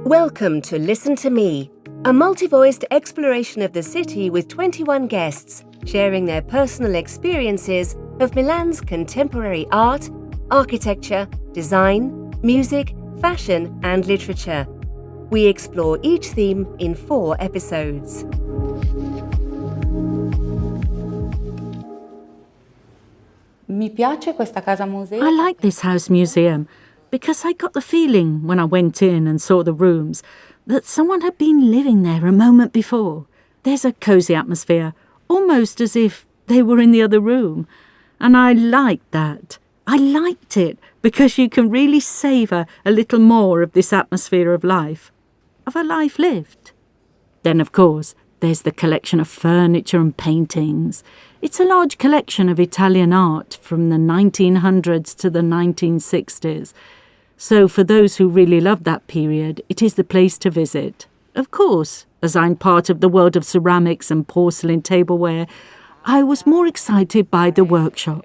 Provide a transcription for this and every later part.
Welcome to Listen to Me, a multi-voiced exploration of the city with 21 guests sharing their personal experiences of Milan's contemporary art, architecture, design, music, fashion and literature. We explore each theme in 4 episodes. Mi piace questa casa museo. I like this house museum because I got the feeling when I went in and saw the rooms that someone had been living there a moment before. There's a cosy atmosphere, almost as if they were in the other room. And I liked that. I liked it because you can really savour a little more of this atmosphere of life, of a life lived. Then, of course, there's the collection of furniture and paintings. It's a large collection of Italian art from the 1900s to the 1960s. So for those who really love that period, it is the place to visit. Of course, as I'm part of the world of ceramics and porcelain tableware, I was more excited by the workshop.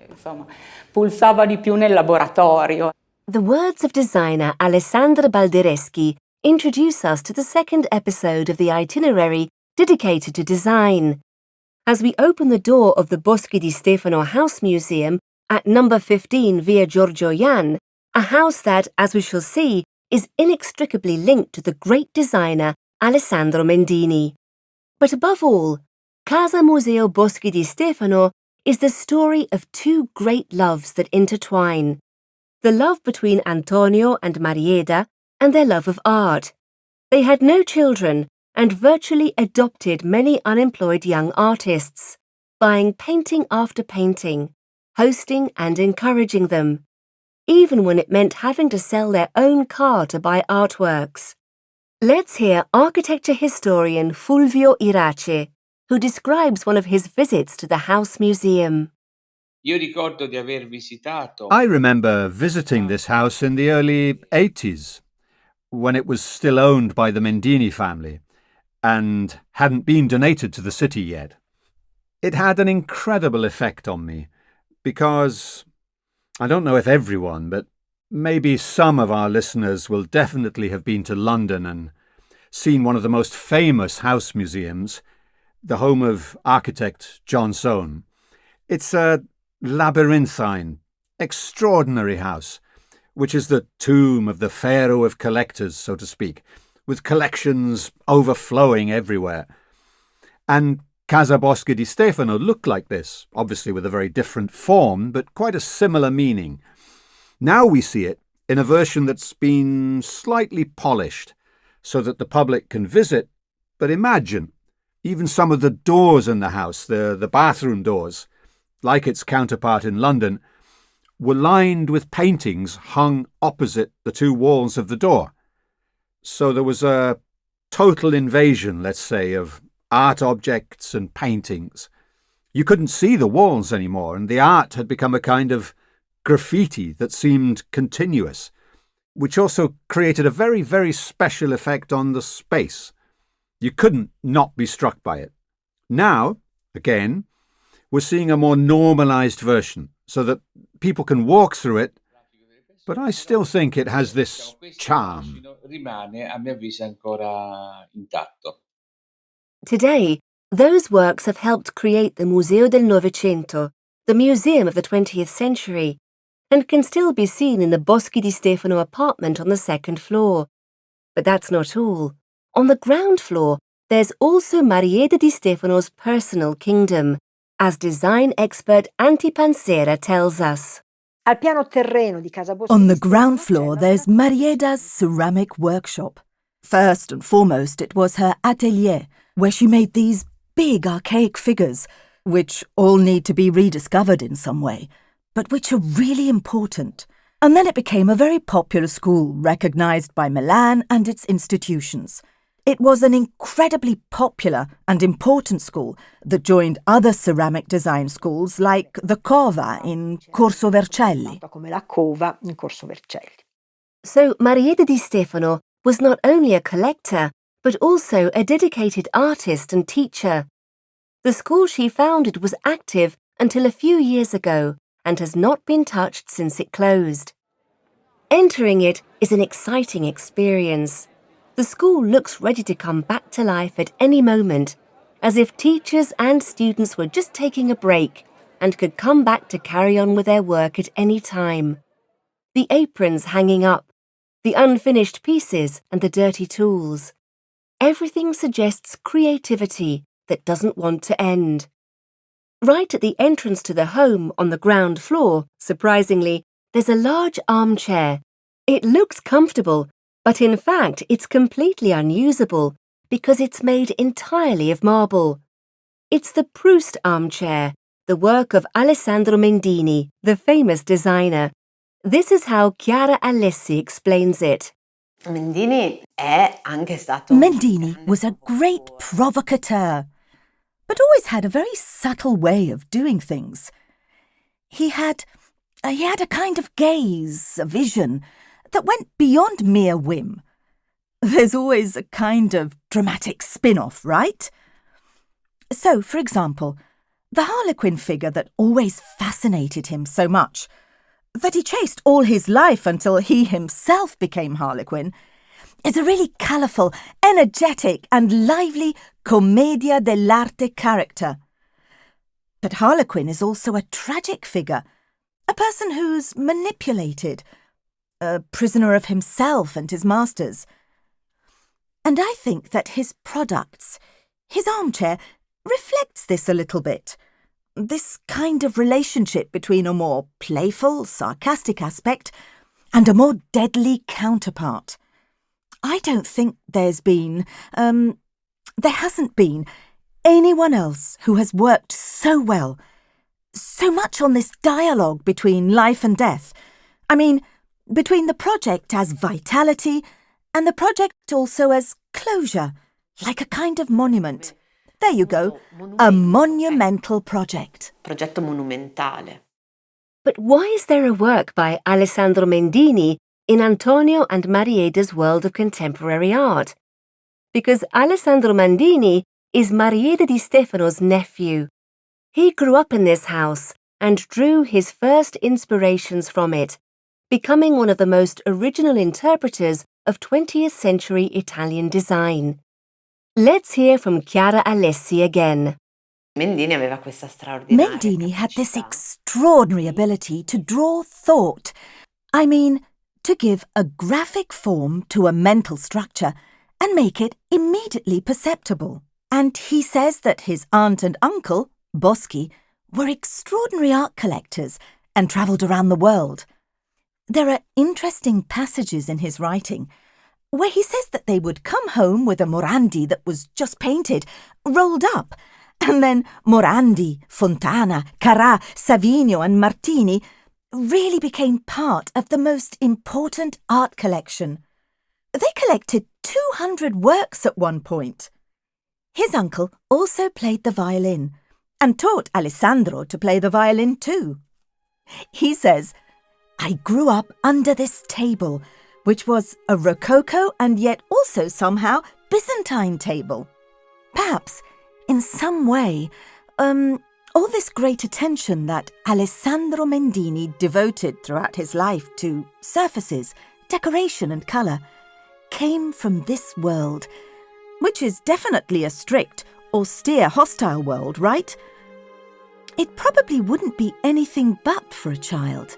Pulsava di più nel laboratorio. The words of designer Alessandra Baldereschi introduce us to the second episode of the itinerary dedicated to design. As we open the door of the Boschi Di Stefano House Museum at number 15 Via Giorgio Jan, a house that, as we shall see, is inextricably linked to the great designer Alessandro Mendini. But above all, Casa Museo Boschi Di Stefano is the story of 2 great loves that intertwine. The love between Antonio and Marieda and their love of art. They had no children and virtually adopted many unemployed young artists, buying painting after painting, hosting and encouraging them, even when it meant having to sell their own car to buy artworks. Let's hear architecture historian Fulvio Irace, who describes one of his visits to the House Museum. I remember visiting this house in the early 80s, when it was still owned by the Mendini family and hadn't been donated to the city yet. It had an incredible effect on me because, I don't know if everyone, but maybe some of our listeners will definitely have been to London and seen one of the most famous house museums, the home of architect John Soane. It's a labyrinthine, extraordinary house, which is the tomb of the pharaoh of collectors, so to speak, with collections overflowing everywhere. And Casa Boschi Di Stefano looked like this, obviously with a very different form, but quite a similar meaning. Now we see it in a version that's been slightly polished, so that the public can visit, but imagine, even some of the doors in the house, the bathroom doors, like its counterpart in London, were lined with paintings hung opposite the 2 walls of the door. So there was a total invasion, let's say, of art objects and paintings. You couldn't see the walls anymore, and the art had become a kind of graffiti that seemed continuous, which also created a very, very special effect on the space. You couldn't not be struck by it. Now, again, we're seeing a more normalized version, so that people can walk through it, but I still think it has this charm. Today, those works have helped create the Museo del Novecento, the museum of the 20th century, and can still be seen in the Boschi Di Stefano apartment on the 2nd floor. But that's not all. On the ground floor, there's also Marieda Di Stefano's personal kingdom, as design expert Anty Pansera tells us. On the ground floor, there's Marieda's ceramic workshop. First and foremost, it was her atelier, where she made these big archaic figures, which all need to be rediscovered in some way, but which are really important. And then it became a very popular school, recognised by Milan and its institutions. It was an incredibly popular and important school that joined other ceramic design schools like the Cova in Corso Vercelli. So Marieda Di Stefano was not only a collector, but also a dedicated artist and teacher. The school she founded was active until a few years ago and has not been touched since it closed. Entering it is an exciting experience. The school looks ready to come back to life at any moment, as if teachers and students were just taking a break and could come back to carry on with their work at any time. The aprons hanging up, the unfinished pieces and the dirty tools. Everything suggests creativity that doesn't want to end. Right at the entrance to the home on the ground floor, surprisingly, there's a large armchair. It looks comfortable, but in fact it's completely unusable because it's made entirely of marble. It's the Proust armchair, the work of Alessandro Mendini, the famous designer. This is how Chiara Alessi explains it. Mendini was a great provocateur, but always had a very subtle way of doing things. He had a kind of gaze, a vision, that went beyond mere whim. There's always a kind of dramatic spin-off, right? So, for example, the Harlequin figure that always fascinated him so much, that he chased all his life until he himself became Harlequin, is a really colourful, energetic and lively commedia dell'arte character. But Harlequin is also a tragic figure, a person who's manipulated, a prisoner of himself and his masters. And I think that his products, his armchair, reflects this a little bit. This kind of relationship between a more playful, sarcastic aspect and a more deadly counterpart. I don't think there hasn't been anyone else who has worked so well, so much on this dialogue between life and death. I mean, between the project as vitality and the project also as closure, like a kind of monument. There you go, a monumental project. Progetto monumentale. But why is there a work by Alessandro Mendini in Antonio and Marieda's world of contemporary art? Because Alessandro Mendini is Marieda Di Stefano's nephew. He grew up in this house and drew his first inspirations from it, becoming one of the most original interpreters of 20th century Italian design. Let's hear from Chiara Alessi again. Mendini had this extraordinary ability to draw thought. I mean, to give a graphic form to a mental structure and make it immediately perceptible. And he says that his aunt and uncle, Boschi, were extraordinary art collectors and travelled around the world. There are interesting passages in his writing where he says that they would come home with a Morandi that was just painted, rolled up, and then Morandi, Fontana, Carrà, Savigno and Martini really became part of the most important art collection. They collected 200 works at one point. His uncle also played the violin and taught Alessandro to play the violin too. He says, "I grew up under this table, which was a Rococo and yet also somehow Byzantine table. Perhaps, in some way, all this great attention that Alessandro Mendini devoted throughout his life to surfaces, decoration and colour came from this world, which is definitely a strict, austere, hostile world, right? It probably wouldn't be anything but for a child.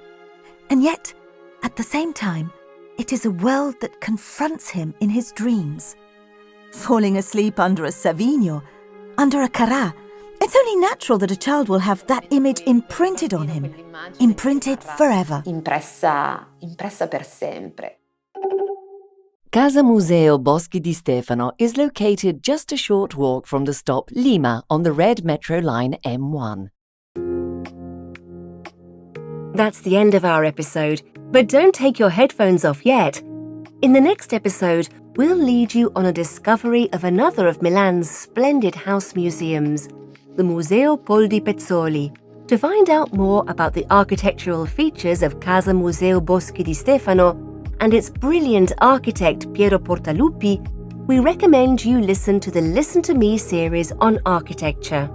And yet, at the same time, it is a world that confronts him in his dreams. Falling asleep under a Savigno, under a Carrà, it's only natural that a child will have that image imprinted on him, imprinted forever." Impressa per sempre. Casa Museo Boschi Di Stefano is located just a short walk from the stop Lima on the red metro line M1. That's the end of our episode, but don't take your headphones off yet. In the next episode, we'll lead you on a discovery of another of Milan's splendid house museums, the Museo Poldi Pezzoli. To find out more about the architectural features of Casa Museo Boschi Di Stefano and its brilliant architect Piero Portaluppi, we recommend you listen to the Listen to Me series on architecture.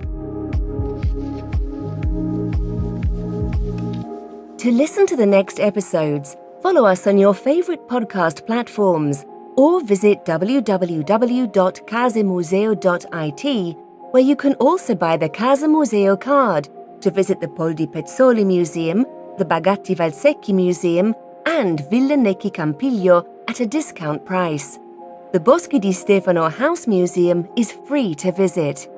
To listen to the next episodes, follow us on your favourite podcast platforms or visit www.casemuseo.it, where you can also buy the Casa Museo card to visit the Poldi Pezzoli Museum, the Bagatti Valsecchi Museum, and Villa Necchi Campiglio at a discount price. The Boschi Di Stefano House Museum is free to visit.